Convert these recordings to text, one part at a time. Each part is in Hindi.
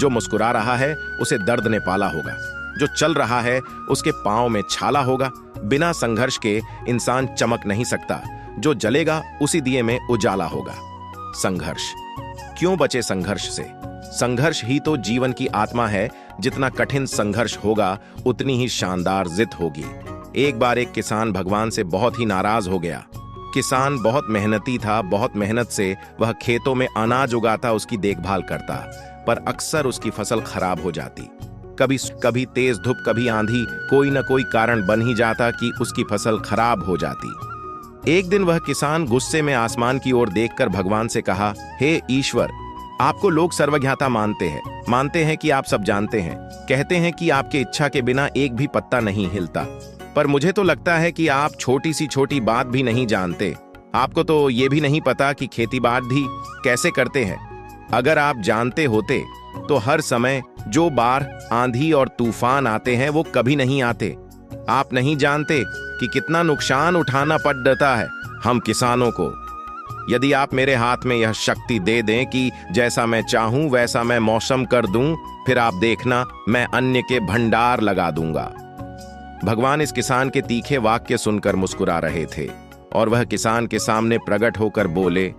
जो मुस्कुरा रहा है उसे दर्द ने पाला होगा, जो चल रहा है उसके पांव में छाला होगा। बिना संघर्ष के इंसान चमक नहीं सकता, जो जलेगा उसी दिए में उजाला होगा। संघर्ष क्यों बचे संघर्ष से? संघर्ष ही तो जीवन की आत्मा है। जितना कठिन संघर्ष होगा उतनी ही शानदार जित होगी। एक बार एक किसान भगवान से बहुत ही नाराज हो गया। किसान बहुत मेहनती था, बहुत मेहनत से वह खेतों में अनाज उगाता, उसकी देखभाल करता, पर अक्सर उसकी फसल खराब हो जाती। कभी तेज धूप, कभी आंधी, कोई न कोई कारण बन ही जाता कि उसकी फसल खराब हो जाती। एक दिन वह किसान गुस्से में आसमान की ओर देखकर भगवान से कहा, हे ईश्वर, आपको लोग सर्वज्ञाता मानते हैं कि आप सब जानते हैं, कहते हैं कि आपके इच्छा के बिना एक भी पत्ता नहीं हिलता, पर मुझे तो लगता है कि आप छोटी सी छोटी बात भी नहीं जानते। आपको तो ये भी नहीं पता कि खेती बाड़ी कैसे करते हैं। अगर आप जानते होते तो हर समय जो बाढ़, आंधी और तूफान आते हैं वो कभी नहीं आते। आप नहीं जानते कि कितना नुकसान उठाना पड़ता है हम किसानों को। यदि आप मेरे हाथ में यह शक्ति दे दें कि जैसा मैं चाहूं वैसा मैं मौसम कर दूं, फिर आप देखना मैं अन्न के भंडार लगा दूंगा। भगवान इस किसान के तीखे वाक्य सुनकर मुस्कुरा रहे थे और वह किसान के सामने प्रकट होकर बोले,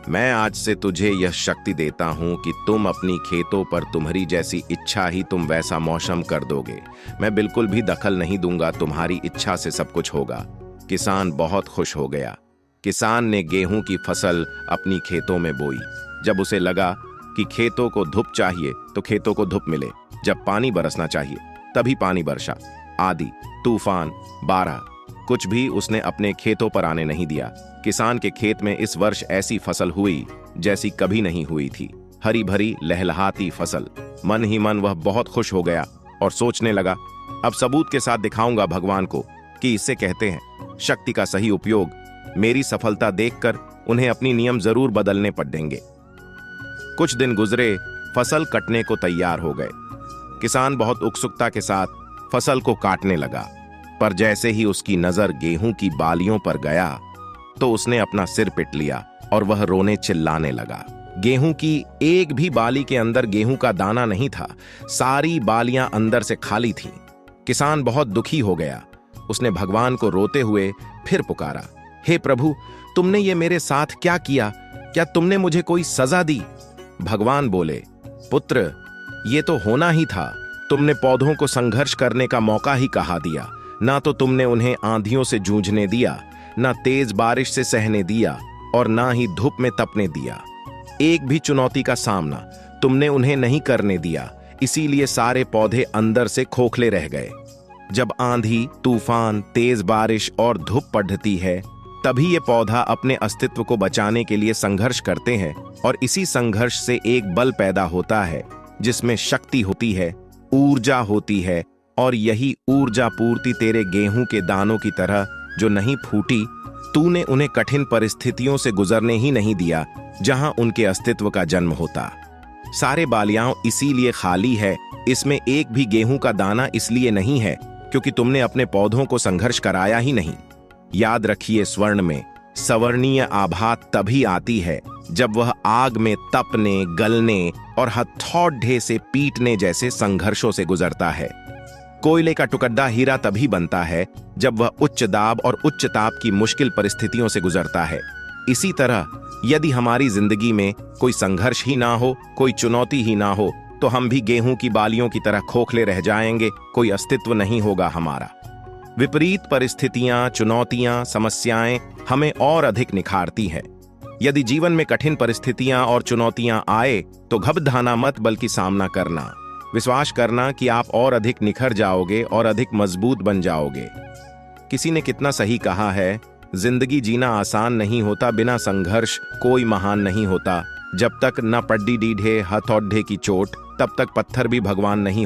मैं आज से तुझे यह शक्ति देता हूं कि तुम अपनी खेतों पर तुम्हारी जैसी इच्छा ही तुम वैसा मौसम कर दोगे। मैं बिल्कुल भी दखल नहीं दूंगा, तुम्हारी इच्छा से सब कुछ होगा। किसान बहुत खुश हो गया। किसान ने गेहूं की फसल अपनी खेतों में बोई। जब उसे लगा कि खेतों को धूप चाहिए तो खेतों को धूप मिले, जब पानी बरसना चाहिए तभी पानी बरसा। आंधी, तूफान, बाढ़, कुछ भी उसने अपने खेतों पर आने नहीं दिया। किसान के खेत में इस वर्ष ऐसी फसल हुई जैसी कभी नहीं हुई थी। हरी भरी लहलहाती फसल। मन ही मन वह बहुत खुश हो गया और सोचने लगा, अब सबूत के साथ दिखाऊंगा भगवान को कि इससे कहते हैं शक्ति का सही उपयोग। मेरी सफलता देखकर उन्हें अपनी नियम जरूर बदलने पड़ेंगे। कुछ दिन गुजरे, फसल कटने को तैयार हो गए। किसान बहुत उत्सुकता के साथ फसल को काटने लगा, पर जैसे ही उसकी नजर गेहूं की बालियों पर गया तो उसने अपना सिर पीट लिया और वह रोने चिल्लाने लगा। गेहूं की एक भी बाली के अंदर गेहूं का दाना नहीं था। सारी बालियां अंदर से खाली थीं। किसान बहुत दुखी हो गया। उसने भगवान को रोते हुए फिर पुकारा, हे प्रभु, तुमने ये मेरे साथ क्या किया? क्या तुमने मुझे कोई सजा दी? भगवान बोले, पुत्र, ये तो होना ही था। तुमने पौधों को संघर्ष करने का मौका ही कहा दिया। ना तो तुमने उन्हें आंधियों से जूझने दिया, ना तेज बारिश से सहने दिया और ना ही धूप में तपने दिया। एक भी चुनौती का सामना तुमने उन्हें नहीं करने दिया। इसीलिए सारे पौधे अंदर से खोखले रह गए। जब आंधी, तूफान, तेज बारिश और धूप पड़ती है तभी ये पौधा अपने अस्तित्व को बचाने के लिए संघर्ष करते हैं और इसी संघर्ष से एक बल पैदा होता है जिसमें शक्ति होती है, ऊर्जा होती है। और यही ऊर्जा पूर्ति तेरे गेहूं के दानों की तरह जो नहीं फूटी, तूने उन्हें कठिन परिस्थितियों से गुजरने ही नहीं दिया जहां उनके अस्तित्व का जन्म होता। सारे बालियां इसीलिए खाली है, इसमें एक भी गेहूं का दाना इसलिए नहीं है क्योंकि तुमने अपने पौधों को संघर्ष कराया ही नहीं। याद रखिए, स्वर्ण में सवर्णीय आभा तभी आती है जब वह आग में तपने, गलने और हथौड़े से पीटने जैसे संघर्षों से गुजरता है। कोयले का टुकड़ा हीरा तभी बनता है जब वह उच्च दाब और उच्च ताप की मुश्किल परिस्थितियों से गुजरता है। इसी तरह यदि हमारी जिंदगी में कोई संघर्ष ही ना हो, कोई चुनौती ही ना हो, तो हम भी गेहूं की बालियों की तरह खोखले रह जाएंगे। कोई अस्तित्व नहीं होगा हमारा। विपरीत परिस्थितियां, चुनौतियां, समस्याएं हमें और अधिक निखारती हैं। यदि जीवन में कठिन परिस्थितियां और चुनौतियां आए तो घबराना मत, बल्कि सामना करना। विश्वास करना कि आप और अधिक निखर जाओगे और अधिक मजबूत बन जाओगे। किसी ने कितना सही कहा है, जिंदगी जीना आसान नहीं होता, बिना संघर्ष कोई महान नहीं होता। जब तक न पड्डी डीढ़े हथौड़े की चोट, तब तक पत्थर भी भगवान नहीं